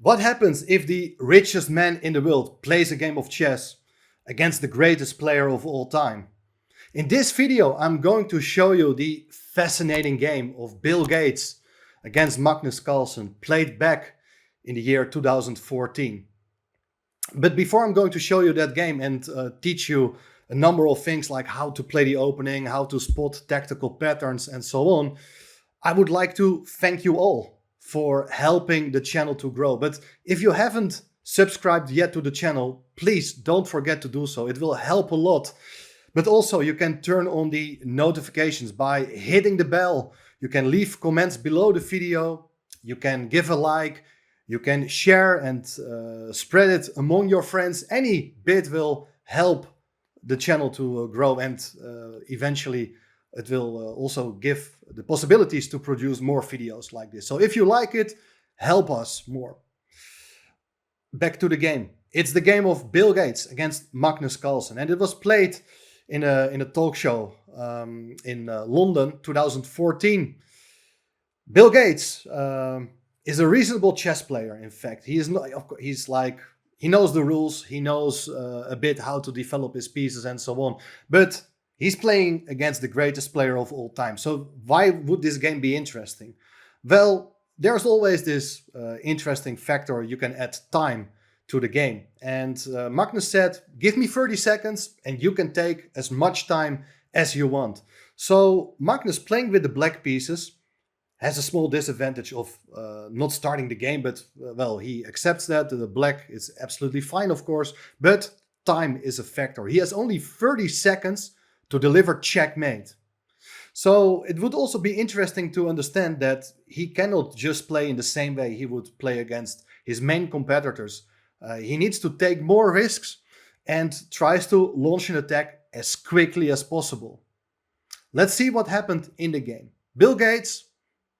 What happens if the richest man in the world plays a game of chess against the greatest player of all time? In this video, I'm going to show you the fascinating game of Bill Gates against Magnus Carlsen, played back in the year 2014. But before I'm going to show you that game and teach you a number of things like how to play the opening, how to spot tactical patterns and so on, I would like to thank you all for helping the channel to grow. But if you haven't subscribed yet to the channel, please don't forget to do so. It will help a lot. But also you can turn on the notifications by hitting the bell. You can leave comments below the video. You can give a like. You can share and spread it among your friends. Any bit will help the channel to grow, and eventually it will also give the possibilities to produce more videos like this. So if you like it, help us more. Back to the game. It's the game of Bill Gates against Magnus Carlsen, and it was played in a talk show in London, 2014. Bill Gates is a reasonable chess player. In fact, he is not. He knows the rules. He knows a bit how to develop his pieces and so on. But he's playing against the greatest player of all time. So why would this game be interesting? Well, there's always this interesting factor. You can add time to the game. And Magnus said, give me 30 seconds and you can take as much time as you want. So Magnus, playing with the black pieces, has a small disadvantage of not starting the game, but well, he accepts that. The black is absolutely fine, of course, but time is a factor. He has only 30 seconds to deliver checkmate. So it would also be interesting to understand that he cannot just play in the same way he would play against his main competitors. He needs to take more risks and tries to launch an attack as quickly as possible. Let's see what happened in the game. Bill Gates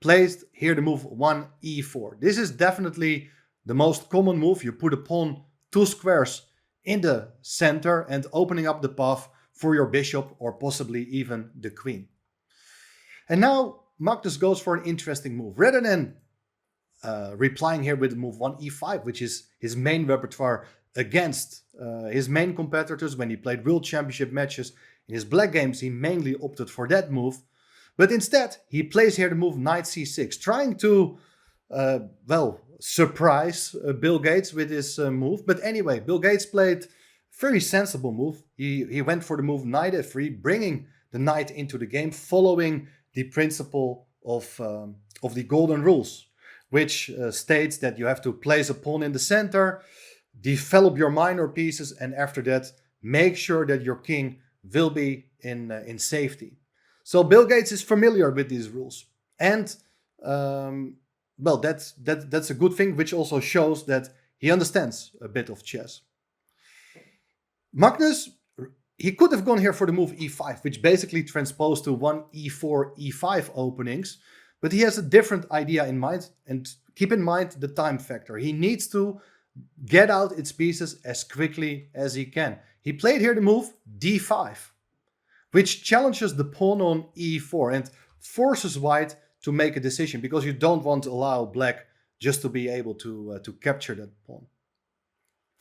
placed here the move 1e4. This is definitely the most common move. You put a pawn 2 squares in the center and opening up the path for your bishop or possibly even the queen. And now Magnus goes for an interesting move. Rather than replying here with the move 1e5, which is his main repertoire against his main competitors when he played World Championship matches. In his black games, he mainly opted for that move. But instead, he plays here the move knight c6, trying to, surprise Bill Gates with his move. But anyway, Bill Gates played a very sensible move. He went for the move knight f3, bringing the knight into the game, following the principle of the golden rules, which states that you have to place a pawn in the center, develop your minor pieces, and after that, make sure that your king will be in safety. So Bill Gates is familiar with these rules, and that's a good thing, which also shows that he understands a bit of chess. Magnus, he could have gone here for the move e5, which basically transposed to 1e4, e5 openings, but he has a different idea in mind, and keep in mind the time factor. He needs to get out its pieces as quickly as he can. He played here the move d5, which challenges the pawn on e4 and forces white to make a decision, because you don't want to allow black just to be able to capture that pawn.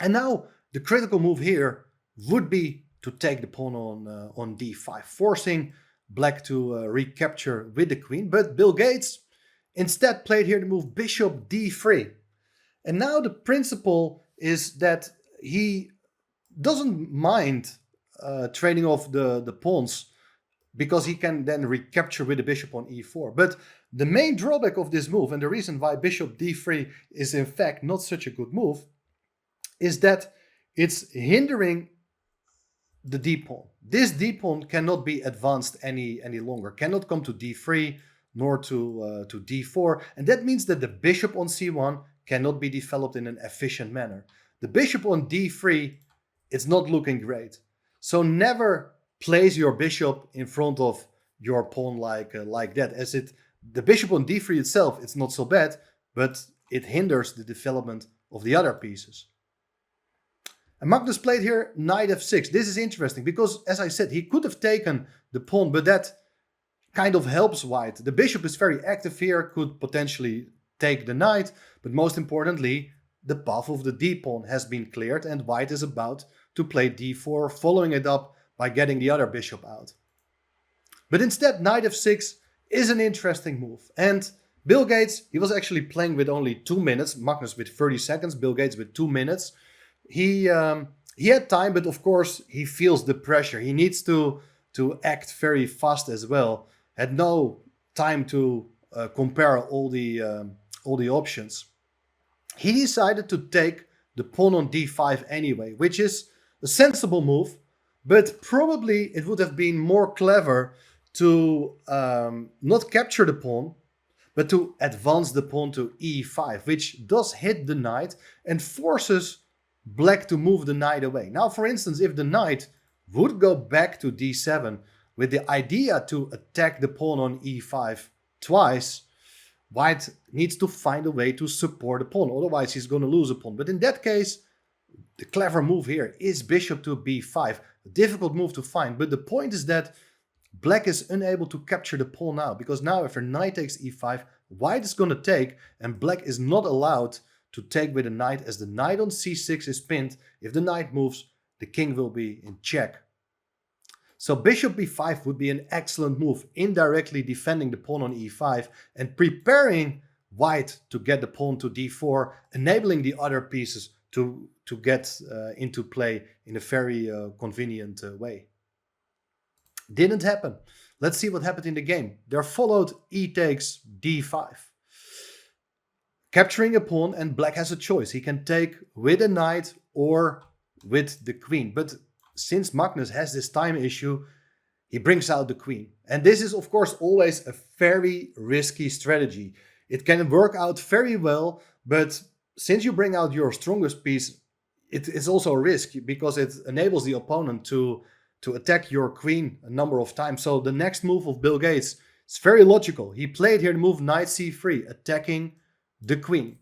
And now the critical move here would be to take the pawn on d5, forcing black to recapture with the queen. But Bill Gates instead played here the move bishop d3. And now the principle is that he doesn't mind trading off the pawns, because he can then recapture with the bishop on e4. But the main drawback of this move, and the reason why bishop d3 is in fact not such a good move, is that it's hindering the d-pawn. This d-pawn cannot be advanced any longer, cannot come to d3 nor to d4, and that means that the bishop on c1 cannot be developed in an efficient manner. The bishop on d3, it's not looking great. So never place your bishop in front of your pawn like that, as the bishop on d3 itself, it's not so bad, but it hinders the development of the other pieces. And Magnus played here knight f6. This is interesting because, as I said, he could have taken the pawn, but that kind of helps white. The bishop is very active here, could potentially take the knight, but most importantly, the path of the d-pawn has been cleared and white is about to play d4, following it up by getting the other bishop out. But instead, knight f6 is an interesting move. And Bill Gates, he was actually playing with only 2 minutes. Magnus with 30 seconds, Bill Gates with 2 minutes. He had time, but of course he feels the pressure. He needs to act very fast as well. Had no time to compare all the options. He decided to take the pawn on d5 anyway, which is a sensible move, but probably it would have been more clever to not capture the pawn, but to advance the pawn to e5, which does hit the knight and forces black to move the knight away. Now, for instance, if the knight would go back to d7 with the idea to attack the pawn on e5 twice, white needs to find a way to support the pawn, otherwise he's going to lose a pawn. But in that case, the clever move here is bishop to b5, a difficult move to find, but the point is that black is unable to capture the pawn now, because now after knight takes e5, white is going to take, and black is not allowed to take with a knight, as the knight on c6 is pinned. If the knight moves, the king will be in check. So bishop b5 would be an excellent move, indirectly defending the pawn on e5 and preparing white to get the pawn to d4, enabling the other pieces to get into play in a very convenient way. Didn't happen. Let's see what happened in the game. There followed e takes d5. Capturing a pawn, and black has a choice. He can take with a knight or with the queen. But since Magnus has this time issue, he brings out the queen. And this is, of course, always a very risky strategy. It can work out very well, but since you bring out your strongest piece, it is also a risk, because it enables the opponent to attack your queen a number of times. So the next move of Bill Gates is very logical. He played here the move knight c3, attacking the queen.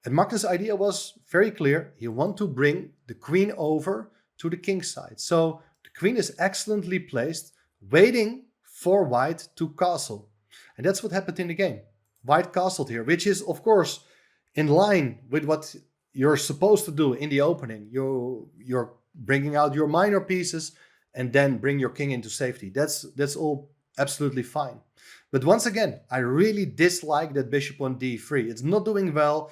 And Magnus' idea was very clear. He wanted to bring the queen over to the king's side. So the queen is excellently placed, waiting for white to castle. And that's what happened in the game. White castled here, which is, of course, in line with what you're supposed to do in the opening. You're bringing out your minor pieces and then bring your king into safety. That's all absolutely fine. But once again, I really dislike that bishop on d3. It's not doing well.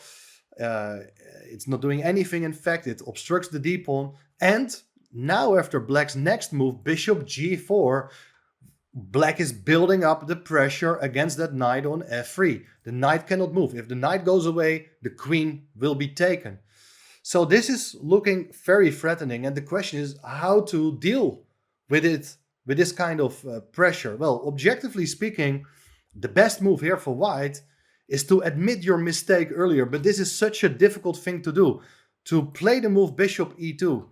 It's not doing anything. In fact, it obstructs the d-pawn. And now after black's next move, bishop g4, black is building up the pressure against that knight on f3. The knight cannot move. If the knight goes away, the queen will be taken. So this is looking very threatening. And the question is how to deal with it, with this kind of pressure. Well, objectively speaking, the best move here for white is to admit your mistake earlier. But this is such a difficult thing to do. To play the move bishop e2.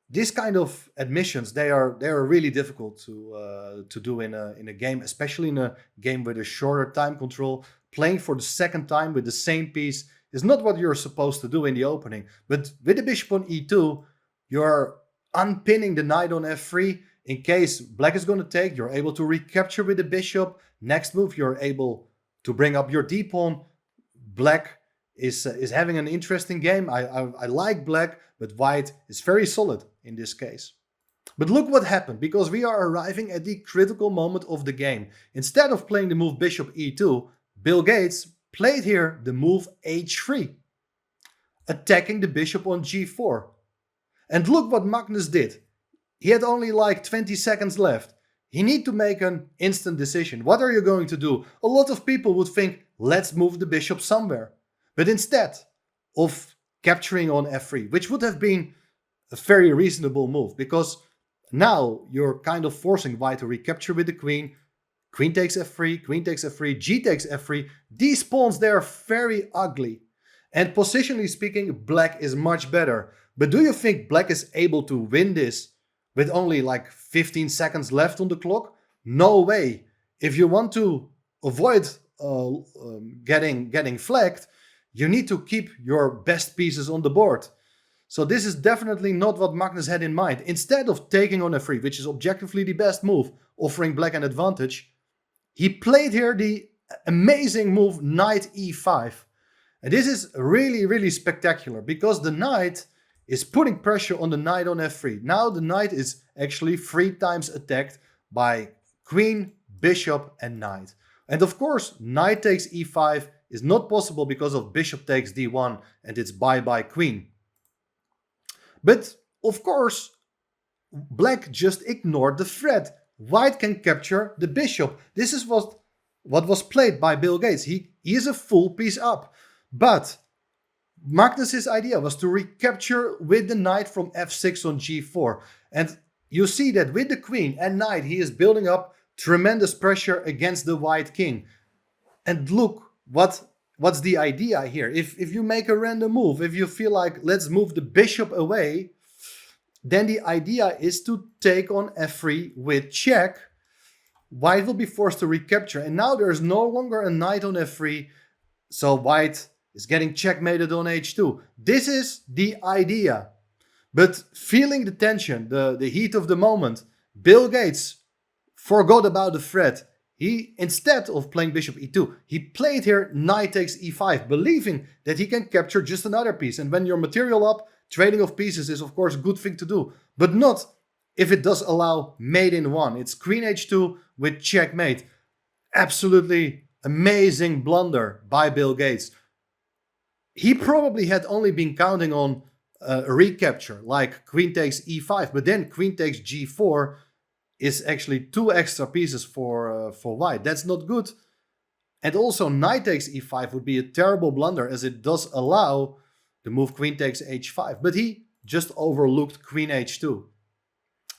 These kind of admissions, they are really difficult to do in a game, especially in a game with a shorter time control. Playing for the second time with the same piece is not what you're supposed to do in the opening. But with the bishop on e2, you're unpinning the knight on f3. In case black is going to take, you're able to recapture with the bishop. Next move, you're able to bring up your d-pawn. Black is having an interesting game. I like black, but white is very solid in this case. But look what happened, because we are arriving at the critical moment of the game. Instead of playing the move bishop e2, Bill Gates played here the move h3, attacking the bishop on g4. And look what Magnus did. He had only like 20 seconds left. He need to make an instant decision. What are you going to do? A lot of people would think, let's move the bishop somewhere. But instead of capturing on f3, which would have been a very reasonable move, because now you're kind of forcing white to recapture with the queen. Queen takes f3, queen takes f3, g takes f3. These pawns, they are very ugly. And positionally speaking, black is much better. But do you think black is able to win this with only like 15 seconds left on the clock? No way. If you want to avoid getting flagged, you need to keep your best pieces on the board. So this is definitely not what Magnus had in mind. Instead of taking on f3, which is objectively the best move, offering black an advantage, he played here the amazing move knight e5. And this is really, really spectacular because the knight is putting pressure on the knight on f3. Now the knight is actually 3 times attacked by queen, bishop and knight. And of course, knight takes e5 is not possible because of bishop takes d1 and it's bye-bye queen. But of course, black just ignored the threat. White can capture the bishop. This is what was played by Bill Gates. He is a full piece up. But Magnus's idea was to recapture with the knight from f6 on g4. And you see that with the queen and knight, he is building up tremendous pressure against the white king. And look, what's the idea here? If you make a random move, if you feel like let's move the bishop away, then the idea is to take on f3 with check. White will be forced to recapture. And now there's no longer a knight on f3. So white is getting checkmated on h2. This is the idea. But feeling the tension, the heat of the moment, Bill Gates forgot about the threat. He, instead of playing bishop e2, he played here knight takes e5, believing that he can capture just another piece. And when you're material up, trading of pieces is of course a good thing to do, but not if it does allow mate in one. It's queen h2 with checkmate. Absolutely amazing blunder by Bill Gates. He probably had only been counting on a recapture, like queen takes e5, but then queen takes g4 is actually 2 extra pieces for white. That's not good. And also knight takes e5 would be a terrible blunder, as it does allow the move queen takes h5. But he just overlooked queen h2.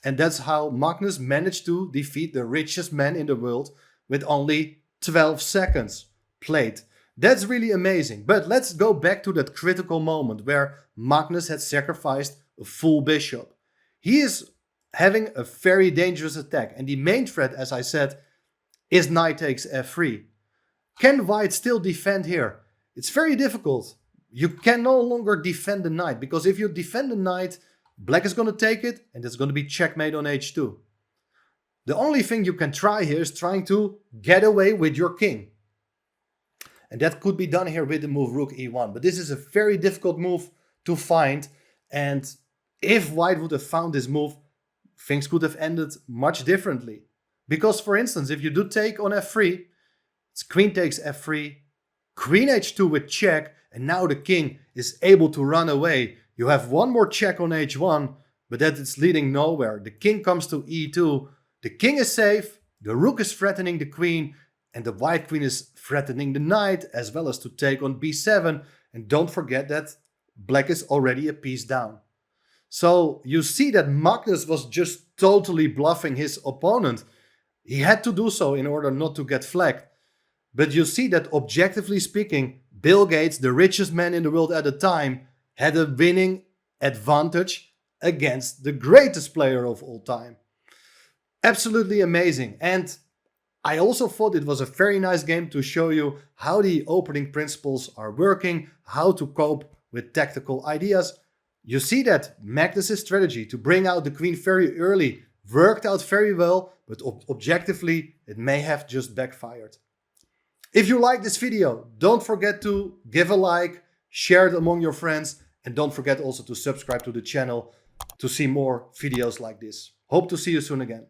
And that's how Magnus managed to defeat the richest man in the world with only 12 seconds played. That's really amazing. But let's go back to that critical moment where Magnus had sacrificed a full bishop. He is having a very dangerous attack. And the main threat, as I said, is knight takes f3. Can white still defend here? It's very difficult. You can no longer defend the knight, because if you defend the knight, black is going to take it and it's going to be checkmate on h2. The only thing you can try here is trying to get away with your king. And that could be done here with the move rook e1. But this is a very difficult move to find. And if white would have found this move, things could have ended much differently. Because, for instance, if you do take on f3, it's queen takes f3, queen h2 with check, and now the king is able to run away. You have one more check on h1, but that is leading nowhere. The king comes to e2, the king is safe, the rook is threatening the queen, and the white queen is threatening the knight, as well as to take on b7. And don't forget that black is already a piece down. So you see that Magnus was just totally bluffing his opponent. He had to do so in order not to get flagged. But you see that objectively speaking, Bill Gates, the richest man in the world at the time, had a winning advantage against the greatest player of all time. Absolutely amazing. And I also thought it was a very nice game to show you how the opening principles are working, how to cope with tactical ideas. You see that Magnus' strategy to bring out the queen very early worked out very well, but objectively it may have just backfired. If you like this video, don't forget to give a like, share it among your friends, and don't forget also to subscribe to the channel to see more videos like this. Hope to see you soon again.